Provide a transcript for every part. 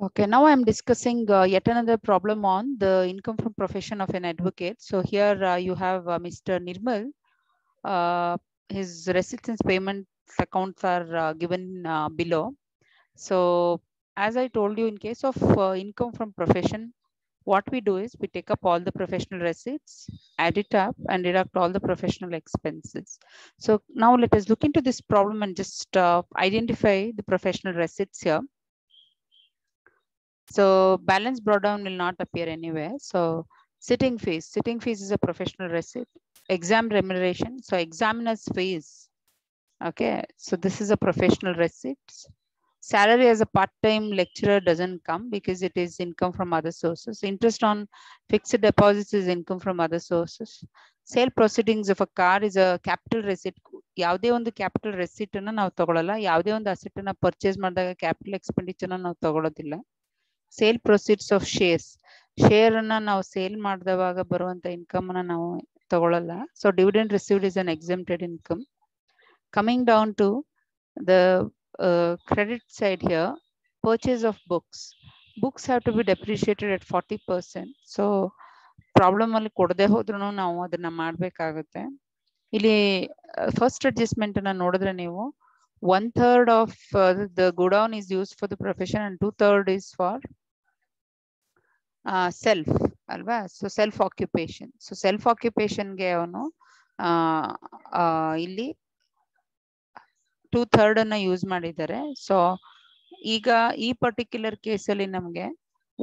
Okay, now I'm discussing yet another problem on the income from profession of an advocate. So here you have Mr. Nirmal. Uh, his receipts and payment accounts are given below. So as I told you, in case of income from profession, what we do is we take up all the professional receipts, add it up and deduct all the professional expenses. So now let us look into this problem and just identify the professional receipts here. So balance brought down will not appear anywhere. So sitting fees is a professional receipt. Exam remuneration, so examiner's fees. Okay, so this is a professional receipt. Salary as a part-time lecturer doesn't come because it is income from other sources. Interest on fixed deposits is income from other sources. Sale proceedings of a car is a capital receipt. ಯಾವುದೇ ಒಂದು capital receipt ಅನ್ನ ನಾವು ತಗೊಳ್ಳಲ್ಲ, ಯಾವುದೇ ಒಂದು asset ಅನ್ನ purchase ಮಾಡಿದಾಗ capital expenditure ನಾವು ತಗೊಳ್ಳೋದಿಲ್ಲ. ಸೇಲ್ ಪ್ರೊಸೀಡ್ಸ್ ಆಫ್ ಶೇರ್ ಅನ್ನ ನಾವು ಸೇಲ್ ಮಾಡಿದವಾಗ ಬರುವಂತ ಇನ್ಕಮ್ ಅನ್ನ ನಾವು ತಗೊಳ್ಳಲ್ಲ. So dividend received is an exempted income. Coming down to the credit side here, purchase of books. Books have to be depreciated at 40%. So problem ಅಲ್ಲಿ ಕೊಡದೆ ಹೋದ್ರೂ ನಾವು ಅದನ್ನ ಮಾಡ್ಬೇಕಾಗುತ್ತೆ. ಇಲ್ಲಿ ಫಸ್ಟ್ ಅಡ್ಜಸ್ಟ್ಮೆಂಟ್ ಅನ್ನ ನೋಡಿದ್ರೆ ನೀವು 1/3 of the godown is used for the profession and 2/3 is for self ಅಲ್ವಾ. So self occupation. So self ಆಕ್ಯುಪೇಷನ್ಗೆ ಅವನು ಇಲ್ಲಿ 2/3 ಅನ್ನ ಯೂಸ್ ಮಾಡಿದ್ದಾರೆ. ಸೊ ಈಗ ಈ ಪರ್ಟಿಕ್ಯುಲರ್ ಕೇಸಲ್ಲಿ ನಮ್ಗೆ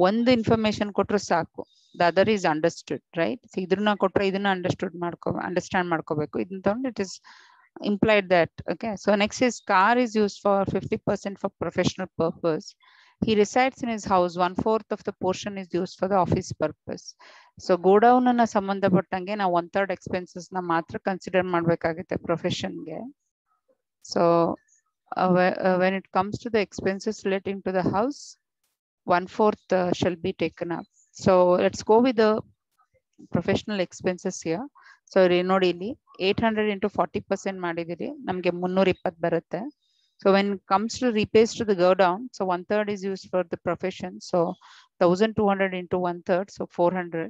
ಒಂದು ಇನ್ಫಾರ್ಮೇಶನ್ ಕೊಟ್ರೆ ಸಾಕು. The other is understood, right. ಇದನ್ನ ಕೊಟ್ರೆ ಇದನ್ನ ಅಂಡರ್ಸ್ಟ್ಯಾಂಡ್ ಮಾಡ್ಕೋಬೇಕು. ಇದನ್ನ ತಗೊಂಡು it is implied that. Okay, so next is car is used for 50% for professional purpose. He resides in his house. 1/4 of the portion is used for the office purpose. So go down ಅನ್ನ ಸಂಬಂಧಪಟ್ಟಂಗೆ ನಾವು 1/3 expenses ನ ಮಾತ್ರ consider ಮಾಡ್ಬೇಕಾಗುತ್ತೆ ಪ್ರೊಫೆಷನ್ಗೆ. So when it comes to the expenses relating to the house, 1/4 shall be taken up. So let's go with the professional expenses here. So ನೋಡಿ ಇಲ್ಲಿ 800 into 40% ಮಾಡಿದಿರಿ, ನಮಗೆ 320 ಬರುತ್ತೆ. So when it comes to repays to the go down, so 1/3 is used for the profession. So 1200 into 1/3, so 400.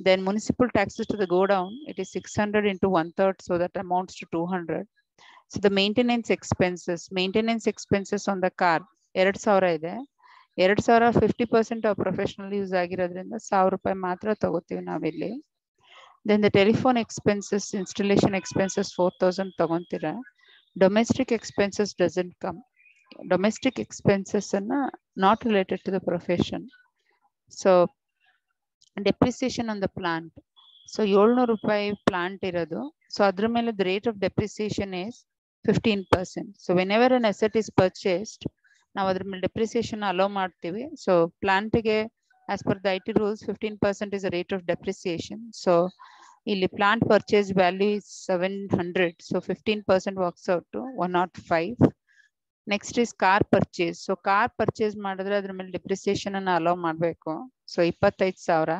Then municipal taxes to the go down, it is 600 into 1/3, so that amounts to 200. So the maintenance expenses on the car 2000 ಇದೆ. 2000 50% of professional use ಆಗಿರೋದ್ರಿಂದ 1000 ರೂಪಾಯಿ ಮಾತ್ರ ತಗೋತೀವಿ ನಾವಿಲ್ಲಿ. Then the telephone expenses, installation expenses 4000 ತಗೊಂತೀರಾ. Domestic expenses doesn't come. Domestic expenses are not related to the profession. So depreciation on the plant. So 700 ರೂಪಾಯಿ plant ಇರೋದು. So ಅದ್ರ ಮೇಲೆ the rate of depreciation is 15%. So whenever an asset is purchased, ನಾವು ಅದ್ರ ಮೇಲೆ depreciation allow ಮಾಡ್ತೀವಿ. So plant ಗೆ as per the IT rules 15% is the rate of depreciation. So ಇಲ್ಲಿ plant purchase value is 700. So 15% works out to 105. Next is car purchase. So car purchase ಮಾಡಿದ್ರೆ ಅದ್ರ ಮೇಲೆ depreciation ಅನ್ನ allow ಮಾಡಬೇಕು. So 25,000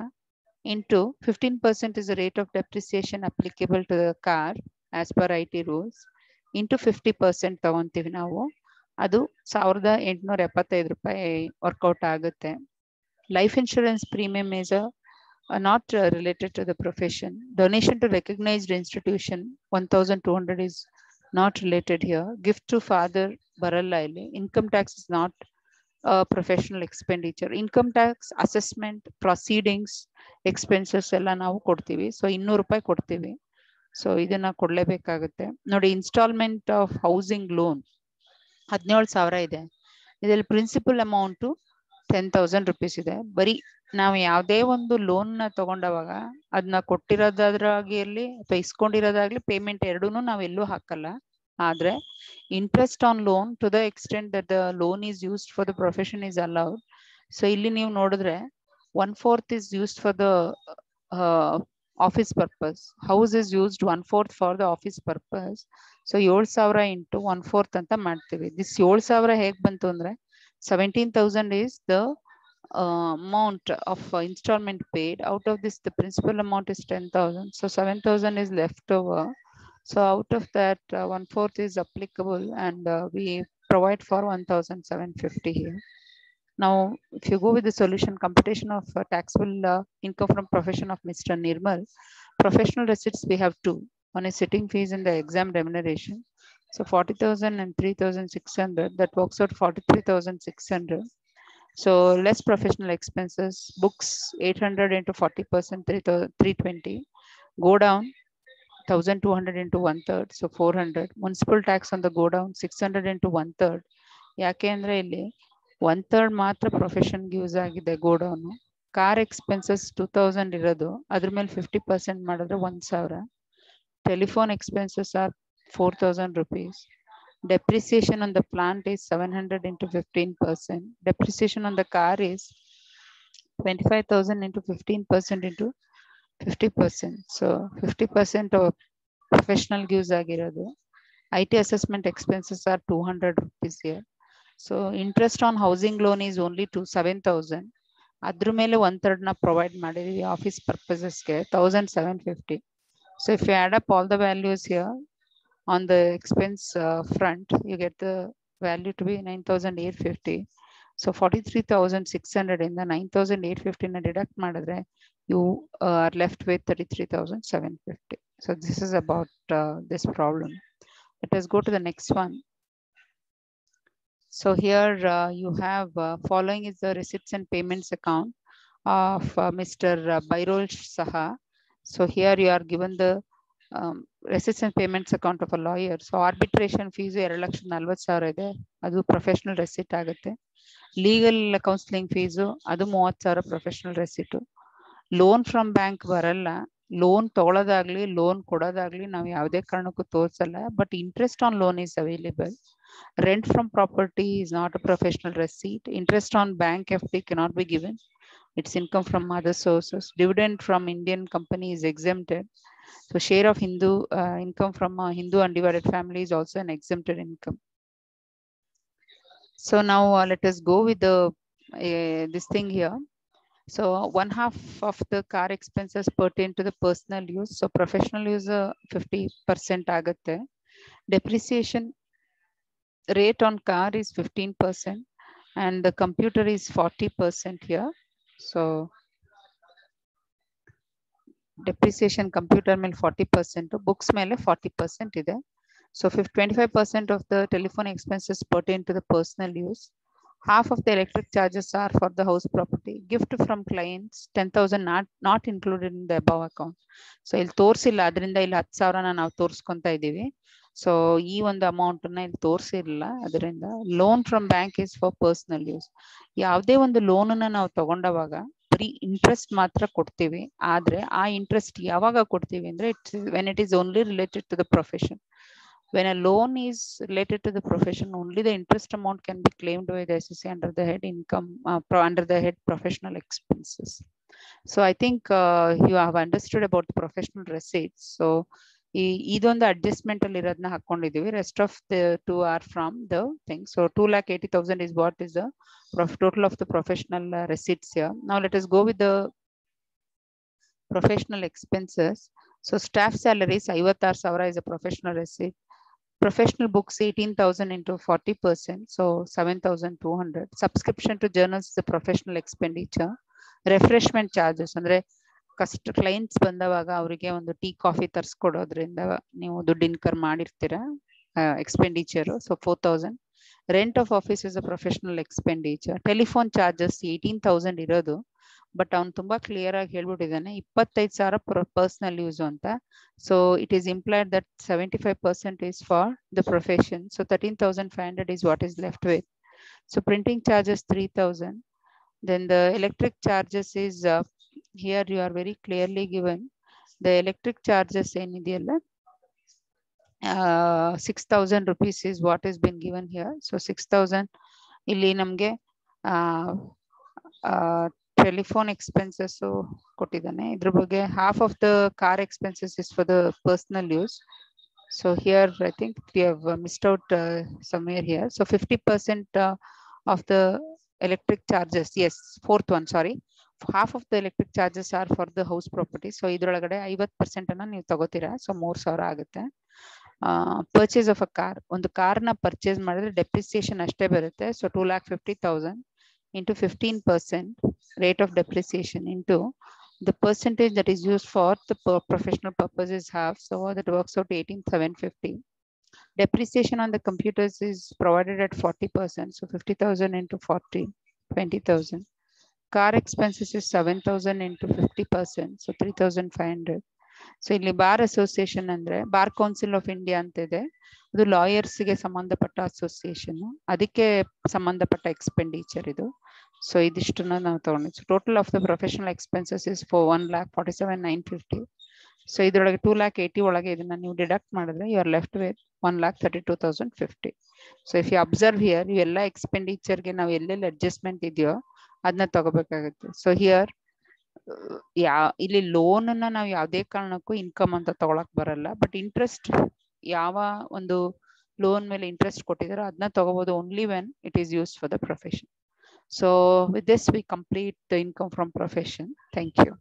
into 15% is the rate of depreciation applicable to the car as per IT rules into 50% ತಗೊಂತೀವಿ ನಾವು. ಅದು 1875 ರೂಪಾಯಿ workout ಆಗುತ್ತೆ. Life insurance premium is not related to the profession. Donation to recognized institution 1200 is not related here. Gift to father baralla illi. Income tax is not a professional expenditure. Income tax assessment proceedings expenses ಎಲ್ಲ ನಾವು ಕೊಡ್ತೀವಿ. So 200 ರೂಪಾಯಿ ಕೊಡ್ತೀವಿ. So ಇದನ್ನ ಕೊಡ್ಲೇಬೇಕಾಗುತ್ತೆ ನೋಡಿ. Instalment of housing loan 17,000 ಇದೆ. ಇದರಲ್ಲಿ principal amount 10,000 rupees ಇದೆ. ಬರೀ ನಾವು ಯಾವುದೇ ಒಂದು ಲೋನ್ ನ ತಗೊಂಡವಾಗ ಅದನ್ನ ಕೊಟ್ಟಿರೋದಾಗ್ಲಿ ಅಥವಾ ಇಸ್ಕೊಂಡಿರೋದಾಗ್ಲಿ ಪೇಮೆಂಟ್ ಎರಡೂನು ನಾವೆಲ್ಲೂ ಹಾಕಲ್ಲ. ಆದ್ರೆ interest on loan to the extent that the loan is used for the profession is allowed. So ಇಲ್ಲಿ ನೀವು ನೋಡಿದ್ರೆ 1/4 is used for the office purpose. House is used 1/4 for the office purpose. So 7,000 into 1/4 ಅಂತ ಮಾಡ್ತೀವಿ. This 7,000 ಹೇಗ್ ಬಂತು ಅಂದ್ರೆ 17,000 is the amount of installment paid. Out of this, the principal amount is 10,000. So 7,000 is left over. So out of that, 1/4 is applicable, and we provide for 1,750 here. Now, if you go with the solution, computation of taxable income from profession of Mr. Nirmal, professional receipts we have two. One is sitting fees and the exam remuneration. So 40,000 and 3,600, that works out 43,600. So less professional expenses, books 800 into 40%, 320. Go down 1,200 into 1/3, so 400. Municipal tax on the go down 600 into 1/3. ಯಾಕೆ ಅಂದ್ರೆ ಇಲ್ಲಿ 1/3 ಮಾತ್ರ ಪ್ರೊಫೆಷನ್ಗೆ use ಆಗಿದೆ go down. Car expenses 2,000 ಇರೋದು, ಅದ್ರ ಮೇಲೆ 50% ಮಾಡಿದ್ರೆ 1,000. Telephone expenses are 4,000 rupees. Depreciation on the plant is 700 into 15%. Depreciation on the car is 25,000 into 15% into 50%. So 50% of professional use ಆಗಿರೋದು. IT assessment expenses are 200 rupees here. So interest on housing loan is only 7,000. ಅದ್ರ ಮೇಲೆ 1/3 ನ provide ಮಾಡಿದೀವಿ office ಪರ್ಪಸಸ್ಗೆ 1,750. So if you add up all the values here on the expense front, you get the value to be 9,850. So 43,600 in the 9,850 na deduct ಮಾಡಿದ್ರೆ you are left with 33,750. So this is about this problem. Let us go to the next one. So here you have following is the receipts and payments account of Mr. Bairol Saha. So here you are given the receipts and payments account of a lawyer. So arbitration fees 2,40,000 ಇದೆ, ಅದು professional receipt ಆಗುತ್ತೆ. Legal counseling fees ಅದು 30,000 professional receipt. Loan from bank ಬರಲ್ಲ, loan ತಗೊಳ್ಳೋದಾಗ್ಲಿ loan ಕೊಡೋದಾಗ್ಲಿ ನಾವು ಯಾವುದೇ ಕಾರಣಕ್ಕೂ ತೋರಿಸಲ್ಲ, but interest on loan is available. Rent from property is not a professional receipt. Interest on bank FD cannot be given. It's income from other sources. Dividend from Indian company is exempted. So share of Hindu income from a Hindu undivided family is also an exempted income. So now let us go with the this thing here. So 1/2 of the car expenses pertain to the personal use. So professional use 50% ಆಗುತ್ತೆ. Depreciation rate on car is 15% and the computer is 40% here. So depreciation computer ಮೇಲೆ 40%, books ಮೇಲೆ 40% ಇದೆ. So 25% of the telephone expenses pertain to the personal use. Half of the electric charges are for the house property. Gift from clients 10,000 not included in the above account. So ಇಲ್ಲಿ ತೋರಿಸಿಲ್ಲ, ಅದರಿಂದ ಇಲ್ಲಿ 10,000 ನಾವು ತೋರಿಸ್ಕೊಂತಾ ಇದ್ದೀವಿ. So ಈ ಒಂದು amount ನ ಇಲ್ಲಿ ತೋರಿಸಿರಲಿಲ್ಲ, ಅದರಿಂದ loan from bank is for personal use. ಯಾವುದೇ ಒಂದು ಲೋನ್ ಅನ್ನ ನಾವು ತಗೊಂಡವಾಗ ಬರೀ ಇಂಟ್ರೆಸ್ಟ್ ಮಾತ್ರ ಕೊಡ್ತೀವಿ, ಆದ್ರೆ ಆ ಇಂಟ್ರೆಸ್ಟ್ ಯಾವಾಗ ಕೊಡ್ತೀವಿ ಅಂದ್ರೆ when it is only related to the profession. When a loan is related to the profession, only the interest amount can be claimed by the SSC under the head income, under the head professional expenses. So I think you have understood about the professional receipts. So ಇದೊಂದು adjustment ಅಲ್ಲಿ ಇರೋದನ್ನ ಹಾಕೊಂಡಿದೀವಿ. Rest of the two are from the thing. So 2,80,000 is what is the total of the professional receipts here. Now let us go with the professional expenses. So staff salaries 56,000 is a professional receipt. Professional books 18,000 into 40%, so 7,200. Subscription to journals is a professional expenditure. Refreshment charges ಅಂದ್ರೆ clients ಬಂದವಾಗ ಅವರಿಗೆ ಒಂದು tea coffee ತರಿಸ್ಕೊಡೋದ್ರಿಂದ ನೀವು ದುಡ್ಡು incur ಮಾಡಿರ್ತೀರಾ, expenditure. So 4,000. Rent of office is a professional expenditure. Telephone charges 18,000 ಇರೋದು, but ಅವ್ನು ತುಂಬಾ ಕ್ಲಿಯರ್ ಆಗಿ ಹೇಳ್ಬಿಟ್ಟಿದ್ದಾನೆ 25,000 ಪರ್ಸನಲ್ ಯೂಸ್ ಅಂತ. So it is implied that 75% is for the profession. So 13,500 is what is left with. So printing charges 3,000. Then the electric charges is here you are very clearly given. The electric charges ಏನಿದೆಯಲ್ಲ 6,000 rupees is what has been given here. So 6,000 ಇಲ್ಲಿ ನಮ್ಗೆ telephone expenses ಕೊಟ್ಟಿದ್ದಾನೆ. ಇದ್ರ ಬಗ್ಗೆ half of the car expenses is for the personal use. So here I think we have missed out somewhere here. So 50% of the electric charges, yes, fourth one, sorry, half of the electric charges are for the house property. So ಇದ್ರೊಳಗಡೆ 50% ಅನ್ನ ನೀವು ತಗೋತೀರಾ, so 3,000 ಆಗುತ್ತೆ. Purchase of a car, ಒಂದು ಕಾರ್ನ purchase ಮಾಡಿದ್ರೆ depreciation ಅಷ್ಟೇ ಬರುತ್ತೆ. So 2,50,000. into 15% rate of depreciation into the percentage that is used for the professional purposes half. So that works out 18,750. Depreciation on the computers is provided at 40%. So 50,000 into 40, 20,000. Car expenses is 7,000 into 50%. So 3,500. So ಇಲ್ಲಿ bar association ಅಂದ್ರೆ bar council of India ಅಂತ ಇದೆ. ಅದು ಲಾಯರ್ಸ್ಗೆ ಸಂಬಂಧಪಟ್ಟ association, ಅದಕ್ಕೆ ಸಂಬಂಧಪಟ್ಟ expenditure ಇದು. So ಇದಿಷ್ಟನ್ನ ನಾವು ತಗೊಂಡಿದ್ವಿ. Total of the professional expenses is for 1,47,950. So ಇದ್ರೊಳಗೆ 2,80,000 ಒಳಗೆ ಇದನ್ನ ನೀವು ಡಿಡಕ್ಟ್ ಮಾಡಿದ್ರೆ you are left with 1,32,050. So if you observe here, ಇವೆಲ್ಲ ಎಕ್ಸ್ಪೆಂಡಿಚರ್ಗೆ ನಾವು ಎಲ್ಲೆಲ್ಲಿ ಅಡ್ಜಸ್ಟ್ಮೆಂಟ್ ಇದೆಯೋ ಅದನ್ನ ತಗೋಬೇಕಾಗುತ್ತೆ. ಸೊ ಹಿಯರ್ ಇಲ್ಲಿ ಲೋನ್ ಅನ್ನ ನಾವು ಯಾವುದೇ ಕಾರಣಕ್ಕೂ ಇನ್ಕಮ್ ಅಂತ ತಗೊಳಕ್ ಬರಲ್ಲ. ಬಟ್ ಇಂಟ್ರೆಸ್ಟ್, ಯಾವ ಒಂದು ಲೋನ್ ಮೇಲೆ ಇಂಟ್ರೆಸ್ಟ್ ಕೊಟ್ಟಿದಾರೋ ಅದನ್ನ ತಗೋಬಹುದು only when it is used for the profession. So with this we complete the income from profession. Thank you.